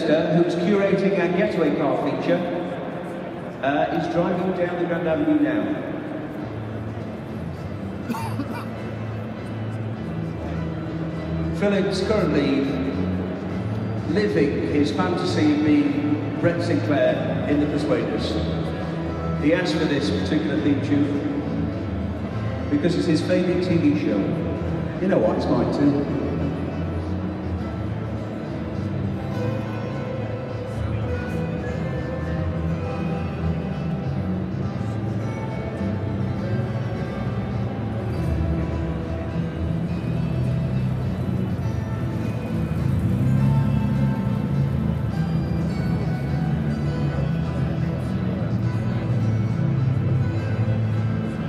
Glenister, who's curating our getaway car feature, is driving down the Grand Avenue now. Philip's currently living his fantasy of being Brett Sinclair in The Persuaders. He asked for this particular theme tune because it's his favourite TV show. You know what, it's mine too.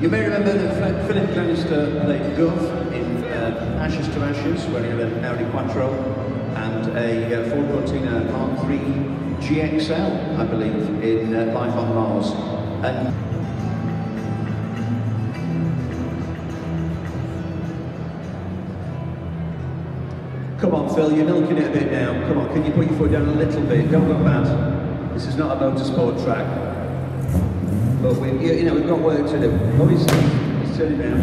You may remember that Philip Glenister played Gov in Ashes to Ashes, where he had an Audi Quattro and a Ford Cortina Mark III GXL, I believe, in Life on Mars. And come on, Phil, you're milking it a bit now. Come on, can you put your foot down a little bit? Don't go bad. This is not a motorsport track. But we've got work to do. Oh, he's turning around.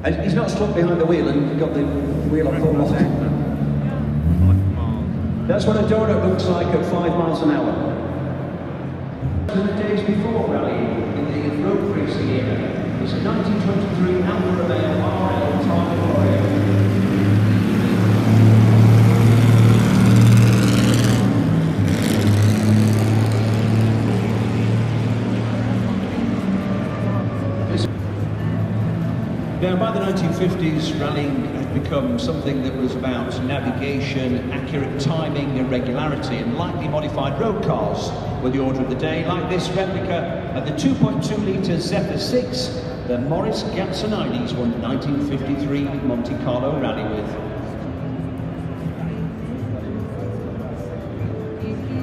And he's not stuck behind the wheel and got the wheel on full lock. That's what a donut looks like at 5 miles an hour. In the days before rally, in the road racing era, it's a 1923 Alfa Romeo RL Targa Florio. Now, by the 1950s, rallying had become something that was about navigation, accurate timing and regularity, and lightly modified road cars were the order of the day, like this replica of the 2.2-litre Zephyr 6 that Maurice Gatsonides won the 1953 Monte Carlo Rally with.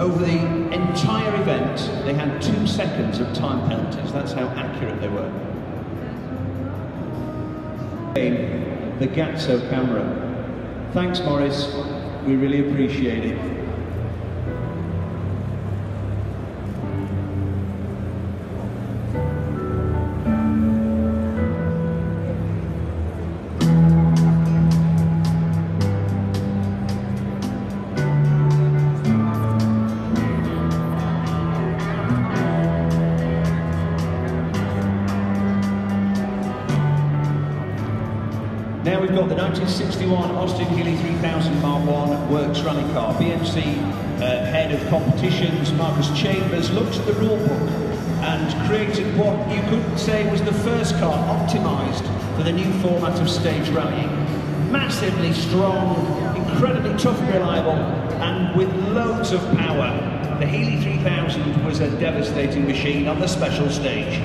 Over the entire event, they had 2 seconds of time penalties. That's how accurate they were. The Gatso camera. Thanks, Maurice. We really appreciate it. Now we've got the 1961 Austin Healey 3000 Mark 1 Works Rally Car. BMC head of competitions, Marcus Chambers, looked at the rule book and created what you could say was the first car optimised for the new format of stage rallying. Massively strong, incredibly tough and reliable, and with loads of power. The Healey 3000 was a devastating machine on the special stage.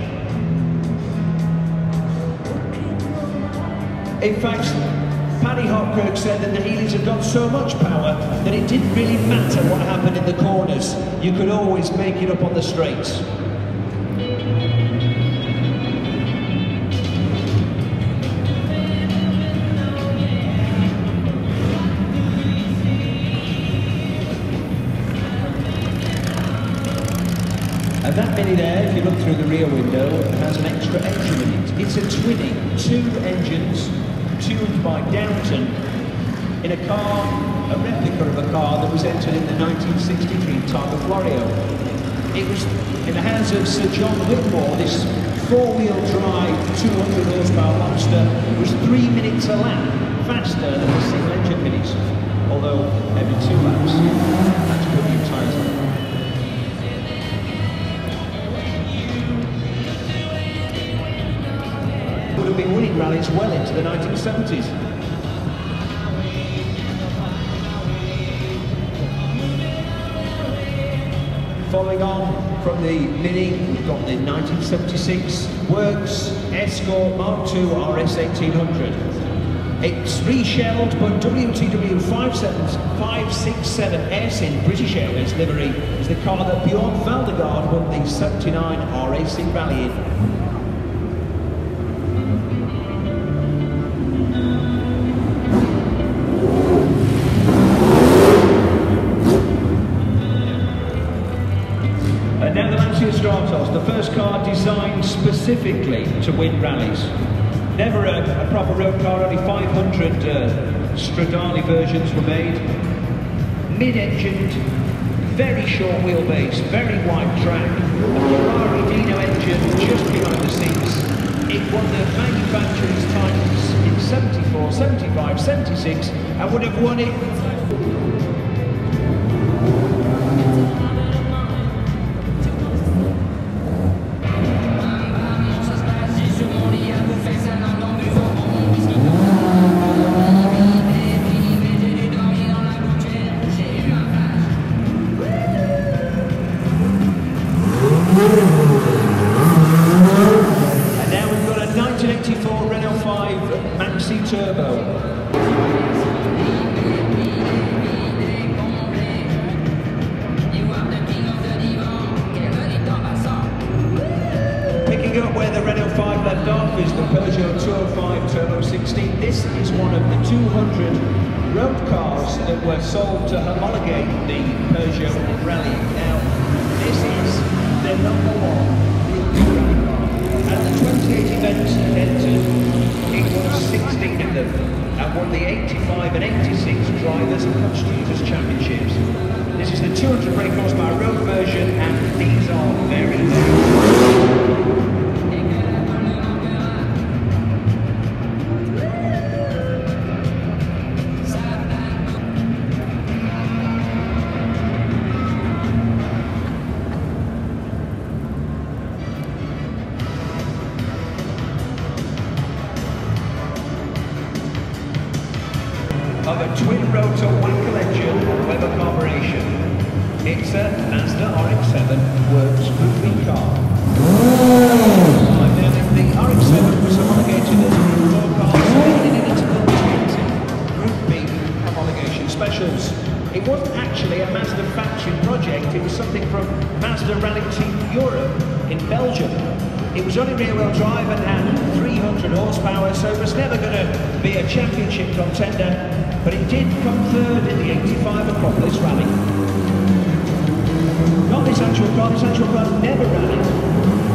In fact, Paddy Hopkirk said that the Healeys had got so much power that it didn't really matter what happened in the corners. You could always make it up on the straights. And that Mini there, if you look through the rear window, has an extra engine in it. It's a twinning, 2 engines, tuned by Downton, in a car, a replica of a car that was entered in the 1963 Targa Florio. It was in the hands of Sir John Whitmore. This 4-wheel drive, 200 horsepower monster was 3 minutes a lap faster than the single engine Minis. Although every 2 laps, that's put new tyres on. Would have been winning rallies well into the 1970s. Following on from the Mini, we've got the 1976 Works Escort Mark II RS 1800. It's reshelled, but WTW 567S in British Airways livery is the car that Bjorn Valdegaard won the 79 R-Racing Rally in. specifically to win rallies. Never a proper road car, only 500 Stradale versions were made. Mid-engined, very short wheelbase, very wide track. A Ferrari Dino engine just behind the seats. It won the manufacturer's titles in 74, 75, 76 and would have won it. And now we've got a 1984 Renault 5 Maxi Turbo. Picking up where the Renault 5 left off is the Peugeot 205 Turbo 16. This is one of the 200 road cars that were sold to homologate the Peugeot Rally. Now, this is the number one rally car. At the 28 events entered, it won 16 of them and won the 85 and 86 Drivers and Constructors Championships. This is the 200 brake horsepower road version, and these are very, very of a twin-rotor Wankel engine Weber carburation. It's a Mazda RX-7 Works Group B car. The RX-7 was homologated as four cars made in Group B homologation specials. It wasn't actually a Mazda factory project, it was something from Mazda Rally Team Europe in Belgium. It was only rear-wheel drive and had 300 horsepower, so it was never going to be a championship contender, but it did come third in the 85 Acropolis Rally. Not this actual car never rallied.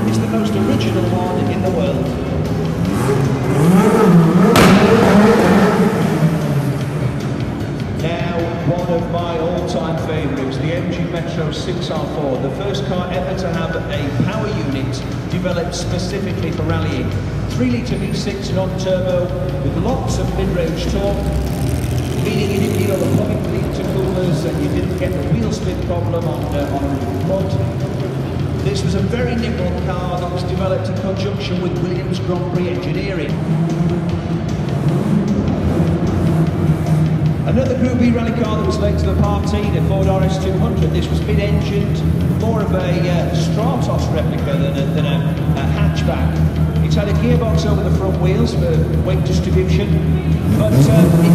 It's the most original one in the world. Now, one of my all-time favourites, the MG Metro 6R4, the first car ever to have a power unit developed specifically for rallying. 3-litre V6 non-turbo with lots of mid-range torque, meaning you didn't need all the plumbing for the intercoolers and you didn't get the wheel spin problem on mud. This was a very nimble car that was developed in conjunction with Williams Grand Prix engineering. Another Group B rally car that was late to the party, the Ford RS200. This was mid-engined, more of a Stratos replica than a hatchback. It's had a gearbox over the front wheels for weight distribution, but it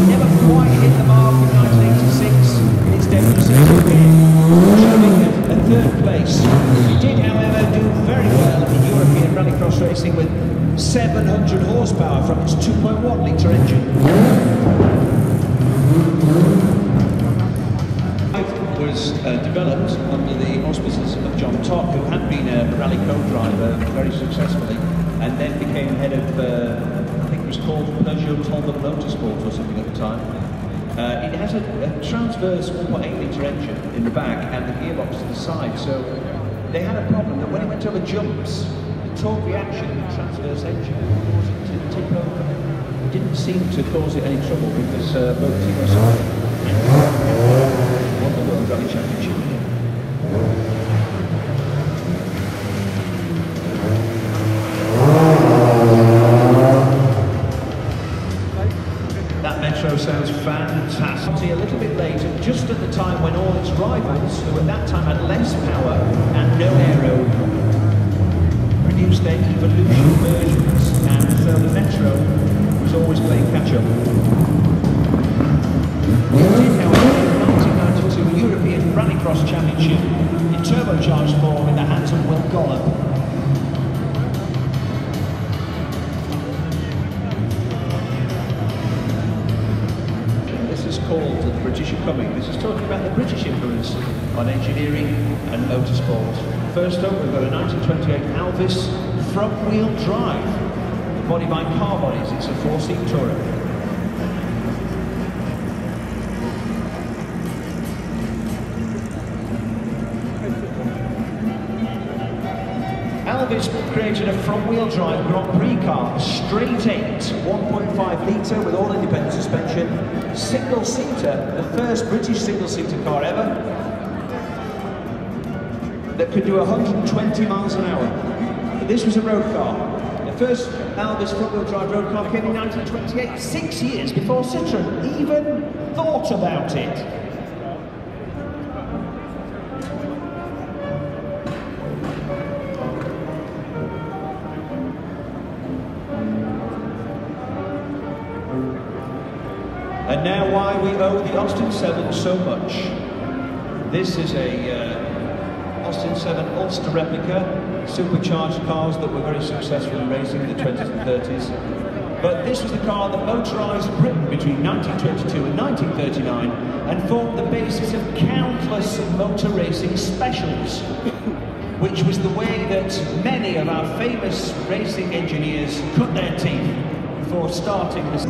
never quite hit the mark in 1986 in its demonstration again, showing a third place. It did, however, do very well in European rallycross racing with 700 horsepower from its 2.1-litre engine. Was developed under the auspices of John Tock, who had been a rally co-driver very successfully, and then became head of, I think it was called Peugeot Talbot Motorsport or something at the time. It has a transverse 1.8-litre engine in the back and the gearbox to the side, so they had a problem that when it went over jumps, the torque reaction in the transverse engine caused it to tip over. It didn't seem to cause it any trouble because both teams won the World Rally Championship. That Metro sounds fantastic. A little bit later, just at the time when all its rivals, who at that time had less power and no aero, produced their Evolution versions, and so the Metro was always playing catch-up. It did, however, in the 1992 European Rallycross Championship in turbocharged form in the hands of Will Gollop. This is called The British Are Coming. This is talking about the British influence on engineering and motorsport. First up, we've got a 1928 Alvis front-wheel drive. Body by car bodies, it's a 4-seat tourer. Alvis created a front-wheel drive Grand Prix car, straight 8, 1.5 litre with all independent suspension, single-seater, the first British single-seater car ever, that could do 120 miles an hour. This was a road car. The first Alvis front-wheel drive road car came in 1928, 6 years before Citroën even thought about it. And now why we owe the Austin 7 so much. This is a Austin 7 Ulster replica, supercharged cars that were very successful in racing in the 20s and 30s. But this was the car that motorised Britain between 1922 and 1939 and formed the basis of countless motor racing specials, which was the way that many of our famous racing engineers cut their teeth before starting this.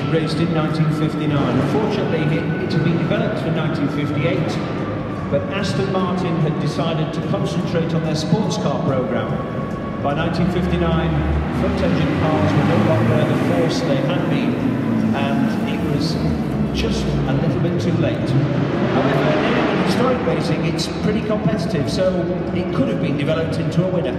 Raced in 1959. Unfortunately, it had been developed for 1958, but Aston Martin had decided to concentrate on their sports car programme. By 1959, front-engine cars were no longer the force they had been, and it was just a little bit too late. However, in historic racing, it's pretty competitive, so it could have been developed into a winner.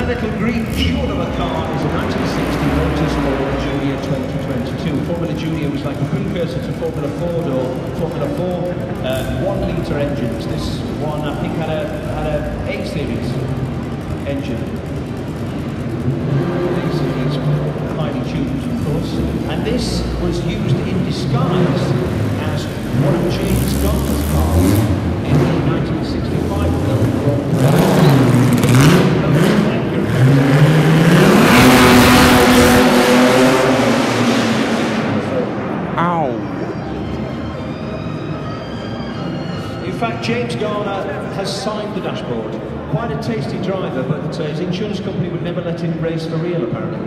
Little green jewel of a car is a 1960 Lotus Formula Junior 2022. Formula Junior was like a precursor to Formula Ford or Formula 4 1-litre engines. This one, I think, had a A-series engine. A-series, highly tuned, of course. And this was used in disguise as one of James Garner's cars in the 1965 film. Ow! In fact, James Garner has signed the dashboard. Quite a tasty driver, but his insurance company would never let him race for real, apparently.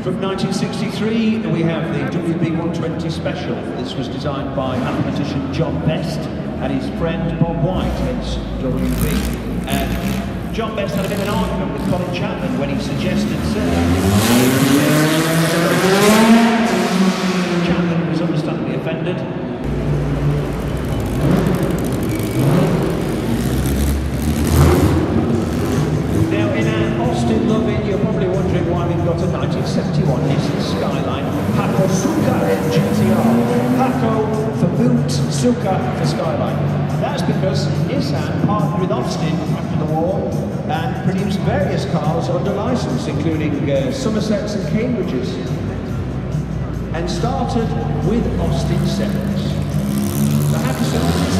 From 1963, we have the WB120 Special. This was designed by mathematician John Best and his friend Bob White, hence WB. John Best had a bit of an argument with Colin Chapman when he suggested Chapman was understandably offended. Now, in our Austin loving, you're probably wondering why we've got a 1971 Nissan Skyline Paco Suka GTR. Paco for boot, Suka for Skyline. That's because Nissan partnered with Austin after the war and produced various cars under license, including Somersets and Cambridges, and started with Austin 7s. So I have to say, this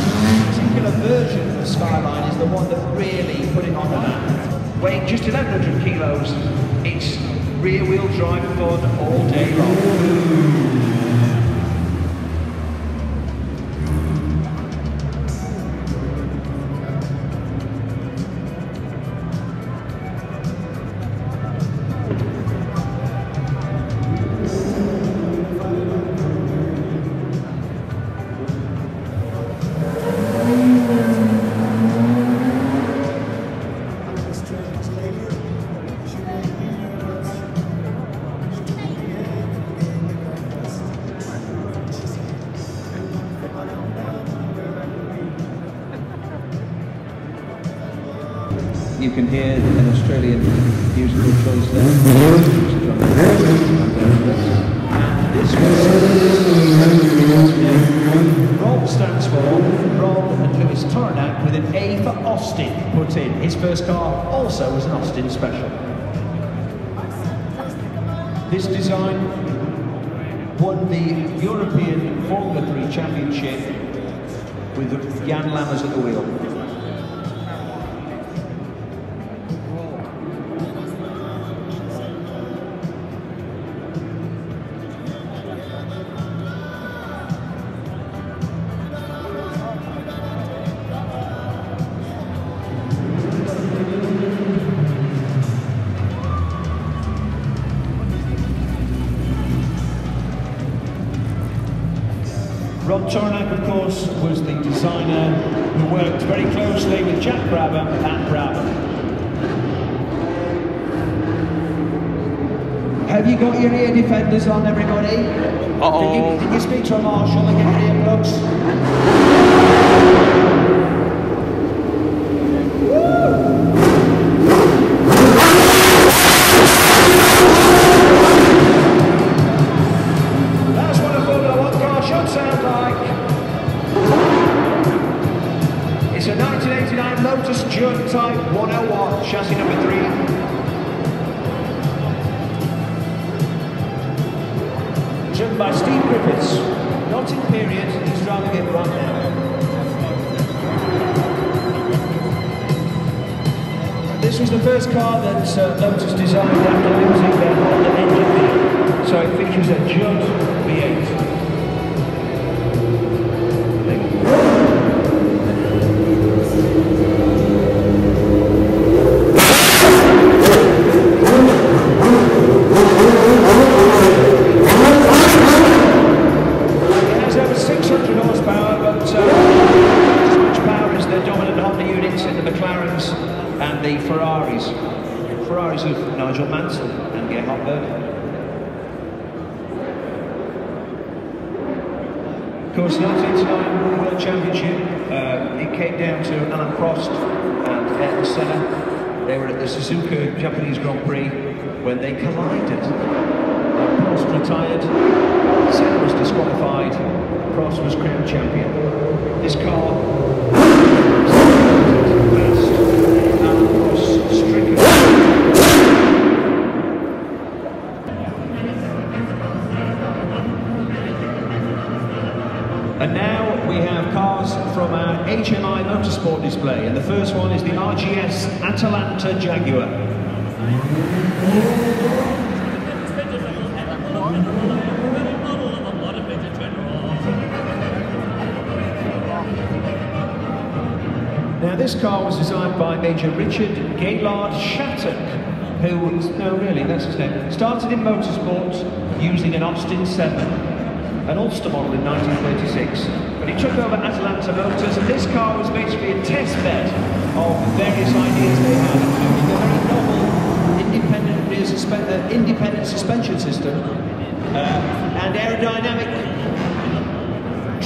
particular version of the Skyline is the one that really put it on the map. Weighing just 1,100 kilos, it's rear-wheel drive fun all day long. can hear an Australian musical choice there. And this was Rob stands for Rob and Lewis Tornak with an A for Austin put in. His first car also was an Austin Special. This design won the European Formula 3 Championship with Jan Lammers at the wheel. Rob Tornak, of course, was the designer who worked very closely with Jack Brabham at Brabham. Have you got your ear defenders on, everybody? Uh-oh. Did you speak to a marshal and get your earplugs? It's a 1989 Lotus Judd Type 101, chassis number 3. Driven by Steve Griffiths, not in period, he's driving it right now. This was the first car that Lotus designed after losing their Honda engine, so it features a Judd V8. And the Ferraris of Nigel Mansell and Gerhard Berger. Of course, the 1989 World Championship, it came down to Alan Prost and Ayrton Senna. They were at the Suzuka Japanese Grand Prix when they collided. Prost retired, Senna was disqualified, Prost was crowned champion. This car and now we have cars from our HMI Motorsport display, and the first one is the RGS Atalanta Jaguar. Now this car was designed by Major Richard Gaylord Shattuck, who, no really, that's his name, started in motorsport using an Austin 7. An Ulster model in 1936, but he took over Atalanta Motors, and this car was basically a test bed of the various ideas they had, including a very novel independent suspension system and aerodynamic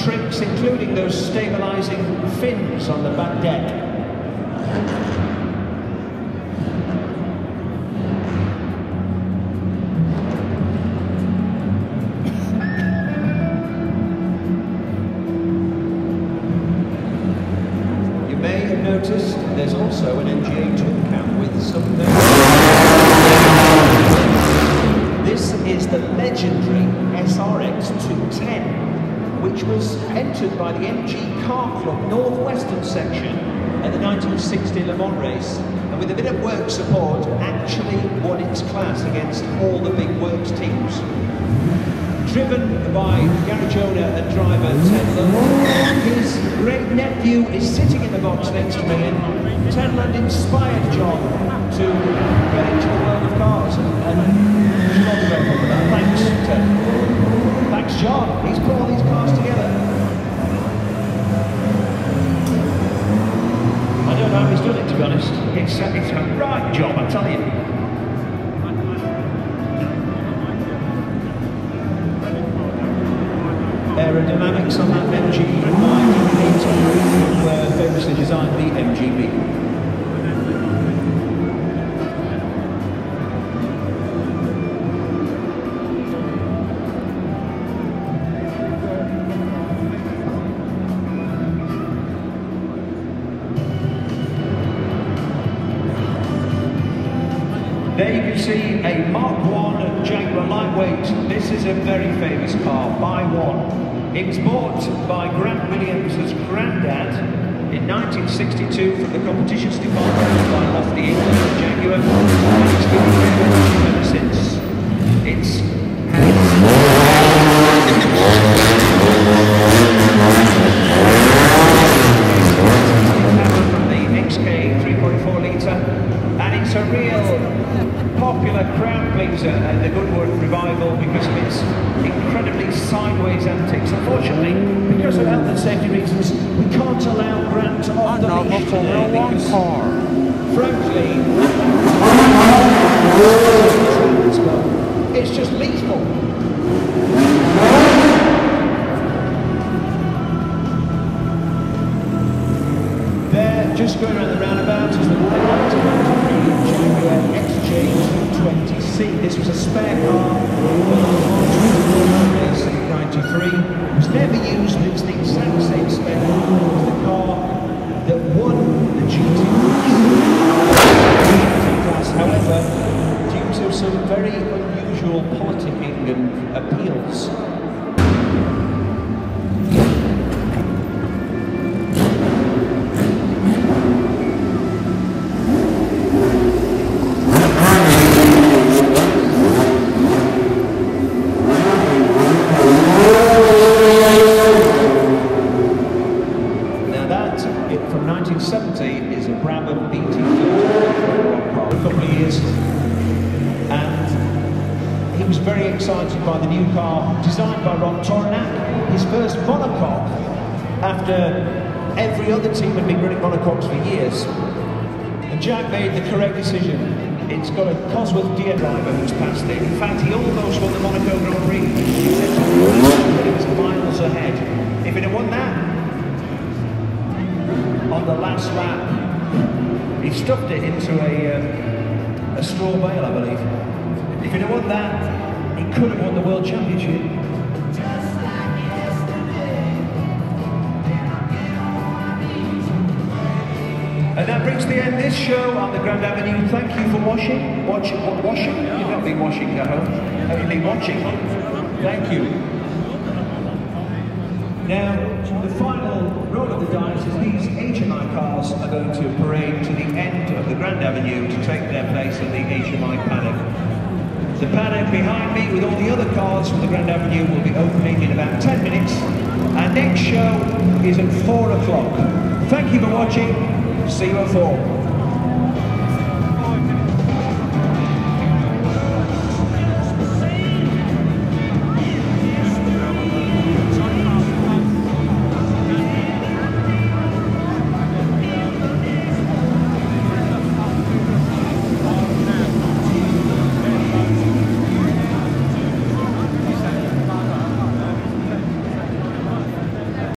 tricks, including those stabilising fins on the back deck. Noticed there's also an MGA twin cam with some This is the legendary SRX 210, which was entered by the MG Car Club Northwestern section at the 1960 Le Mans race, and with a bit of work support actually won its class against all the big works teams. Driven by garage owner and driver Ted Lund. His great nephew is sitting in the box next to me, and Ted Lund inspired John to get into the world of cars, and John welcome for that. Thanks, Ted. Thanks, John. He's put all these cars together. I don't know how he's done it, to be honest. It's a right job, I tell you. Aerodynamics on that MG 980 who famously designed the MGB. There you can see a Mark 1 Jaguar Lightweight. This is a very famous car, by one. It was bought by Grant Williams' granddad in 1962 from the competitions department by Lofty England Jaguar, and it's been very much ever since. It's from the XK 3.4 litre, and it's a real popular crowd pleaser at the Goodwood Revival because of its incredibly sideways antics. Unfortunately, because of health and safety reasons, we can't allow Grant off the leash today because, frankly, it's just lethal. They're just going around the roundabout as the headlights Jaguar XJ220C. This was a spare car in 93. It was never used, but it's the exact same spec as the car that won the GT class. However, due to some very unusual politicking and appeals, from 1970 is a Brabham BT30 car for a couple of years, and he was very excited by the new car designed by Ron Tornak, his first monocoque after every other team had been running monocoques for years. And Jack made the correct decision. It's got a Cosworth DN driver who's passed it. In fact, he almost won the Monaco Grand Prix. He said he was miles ahead. If he'd have won that, on the last lap, he stuffed it into a straw bale, I believe. If he'd have won that, he could have won the World Championship. And that brings to the end this show on the Grand Avenue. Thank you for watching. Washing? You've not been washing at home. Have you been watching? Thank you. Now, the final roll of the dice is these HMI cars are going to parade to the end of the Grand Avenue to take their place in the HMI paddock. The paddock behind me with all the other cars from the Grand Avenue will be opening in about 10 minutes. Our next show is at 4 o'clock. Thank you for watching. See you at 4.